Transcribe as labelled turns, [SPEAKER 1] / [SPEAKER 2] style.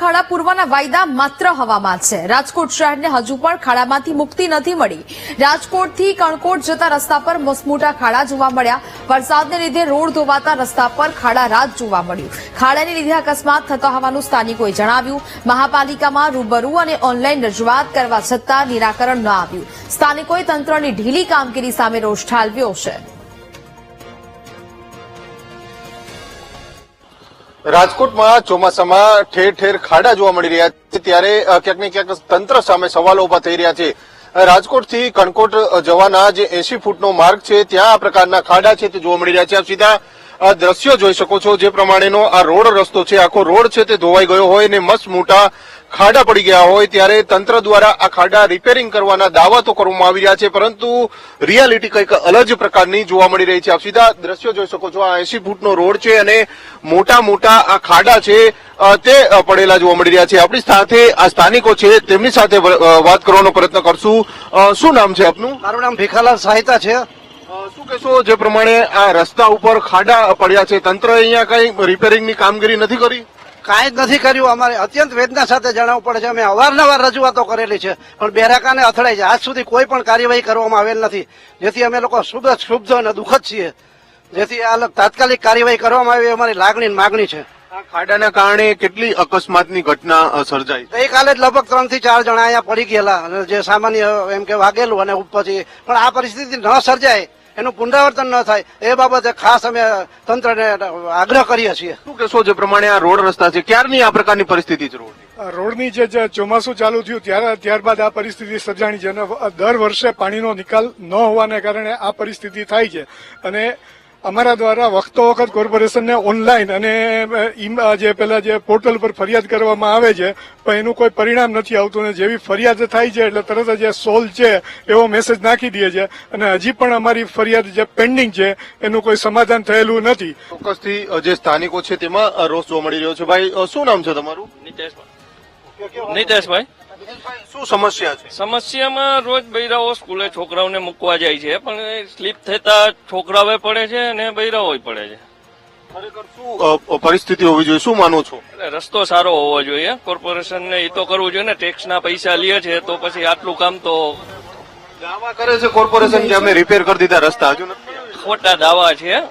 [SPEAKER 1] ખાડા પૂરવાના વાયદા માત્ર હવામાં છે। રાજકોટ શહેરને હજુ પણ ખાડામાંથી મુક્તિ નથી મળી। રાજકોટથી કણકોટ જતા રસ્તા પર મસમોટા ખાડા જોવા મળ્યા। વરસાદને લીધે રોડ ધોવાતા રસ્તા પર ખાડા રાત જોવા મળ્યું। ખાડાને લીધે અકસ્માત થતા હોવાનું સ્થાનિકોએ જણાવ્યું। મહાપાલિકામાં રૂબરૂ અને ઓનલાઈન રજૂઆત કરવા છતાં નિરાકરણ ન આવ્યું। સ્થાનિકોએ તંત્રની ઢીલી કામગીરી સામે રોષ ઠાલવ્યો છે।
[SPEAKER 2] રાજકોટમાં ચોમાસામાં ઠેર ઠેર ખાડા જોવા મળી રહ્યા છે, ત્યારે ક્યાંક ને ક્યાંક તંત્ર સામે સવાલો ઉભા થઈ રહ્યા છે। રાજકોટથી કણકોટ જવાના જે 80 ફૂટનો માર્ગ છે, ત્યાં આ પ્રકારના ખાડા છે તે જોવા મળી રહ્યા છે। આપ સીધા દ્રશ્યો જોઈ શકો છો, જે પ્રમાણેનો આ રોડ રસ્તો છે, આખો રોડ છે તે ધોવાઈ ગયો હોય અને મસ્ત મોટા ખાડા પડી ગયા હોય, ત્યારે તંત્ર દ્વારા આ ખાડા રિપેરિંગ કરવાના દાવા તો કરવામાં આવી રહ્યા છે, પરંતુ રિયાલિટી કંઈક અલગ જ પ્રકારની જોવા મળી રહી છે। આપ સીધા દ્રશ્યો જોઈ શકો છો, આ 80 ફૂટનો રોડ છે અને મોટા મોટા આ ખાડા છે તે પડેલા જોવા મળી રહ્યા છે। આપણી સાથે આ સ્થાનિકો છે, તેમની સાથે વાત કરવાનો પ્રયત્ન કરશું। શું નામ છે આપનું?
[SPEAKER 3] મારું નામ ભીખાલાલ સાહિતા છે।
[SPEAKER 2] શું કહેશો, જે પ્રમાણે આ રસ્તા ઉપર ખાડા પડ્યા છે, તંત્ર અહીંયા કઈ રિપેરિંગની કામગીરી નથી કરી?
[SPEAKER 3] કાંઈ જ નથી કર્યું। અમારે અત્યંત વેદના સાથે જણાવવું પડે છે। અમે અવારનવાર રજૂઆતો કરેલી છે, પણ બેરાકાને અથડાઈ છે। આજ સુધી કોઈ પણ કાર્યવાહી કરવામાં આવેલ નથી, જેથી અમે લોકો ક્ષુબ્ધ અને દુઃખદ છીએ। જેથી આ તાત્કાલિક કાર્યવાહી કરવામાં આવે અમારી લાગણી માગણી છે।
[SPEAKER 2] આ ખાડાના કારણે કેટલી અકસ્માતની ઘટના સર્જાઈ?
[SPEAKER 3] ગઈકાલે જ લગભગ 3 થી 4 જણા અહીંયા પડી ગયેલા, અને જે સામાન્ય એમ કે વાગેલું, અને પછી પણ આ પરિસ્થિતિ ન સર્જાય, એનું પુનરાવર્તન ન થાય એ બાબતે ખાસ અમે તંત્રને આગ્રહ કરીએ છીએ।
[SPEAKER 2] શું કહેશો, જે પ્રમાણે આ રોડ રસ્તા છે, ક્યારની આ પ્રકારની પરિસ્થિતિ છે
[SPEAKER 4] રોડની? જે ચોમાસું ચાલુ થયું ત્યારબાદ આ પરિસ્થિતિ સર્જાણી છે, અને દર વર્ષે પાણીનો નિકાલ ન હોવાને કારણે આ પરિસ્થિતિ થાય છે। અને અમારા દ્વારા વખતો વખત કોર્પોરેશનને ઓનલાઈન અને જે પોર્ટલ પર ફરિયાદ કરવામાં આવે છે, પણ એનું કોઈ પરિણામ નથી આવતું, અને જેવી ફરિયાદ થાય છે એટલે તરત જ સોલ્વ છે એવો મેસેજ નાખી દે છે, અને હજી પણ અમારી ફરિયાદ જે પેન્ડિંગ છે એનું કોઈ સમાધાન થયેલું નથી।
[SPEAKER 2] ચોક્કસથી જે સ્થાનિકો છે તેમાં રોષ જોવા મળી રહ્યો છે। ભાઈ, શું નામ છે તમારું?
[SPEAKER 5] નીતેશભાઈ।
[SPEAKER 2] શું સમસ્યા છે?
[SPEAKER 5] સમસ્યામાં રોજ બૈરાઓ સ્કૂલે છોકરાઓને મૂકવા જાય છે, પણ સ્લીપ થતા છોકરાઓ પડે છે અને બૈરાઓ પડે છે।
[SPEAKER 2] ખરેખર શું પરિસ્થિતિ હોવી જોઈએ, શું માનો છો?
[SPEAKER 5] રસ્તો સારો હોવો જોઈએ। કોર્પોરેશનને એ તો કરવું જોઈએ ને, ટેક્સના પૈસા લે છે તો પછી આટલું કામ તો
[SPEAKER 2] દાવા કરે છે કોર્પોરેશન કે અમે રિપેર કરી દીધા રસ્તા, હજુ નથી?
[SPEAKER 5] ખોટા દાવા છે।